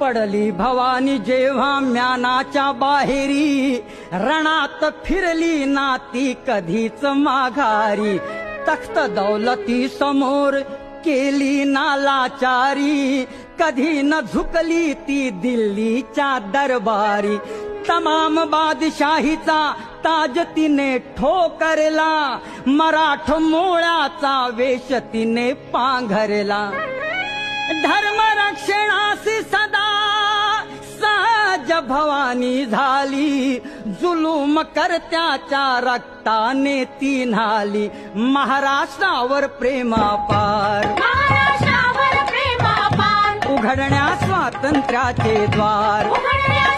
पडली भवानी जेव्हा म्यानाच्या बाहेरी, रणात फिरली ना ती कधीच माघारी. तख्त दौलती समोर केली ना लाचारी, कधी न झुकली ती दिल्लीच्या दरबारी. तमाम बादशाहीचा ताज तिने ठोकरला, मराठ मोळाचा वेश तिने पांघरला. धर्मरक्षणासी सदा सहज भवानी झाली, जुलूम करत्याच्या रक्ताने ती न्हाली. महाराष्ट्रावर प्रेमापार, महाराष्ट्रावर प्रेमापार, उघडण्या स्वातंत्र्याचे द्वार, उघडण्या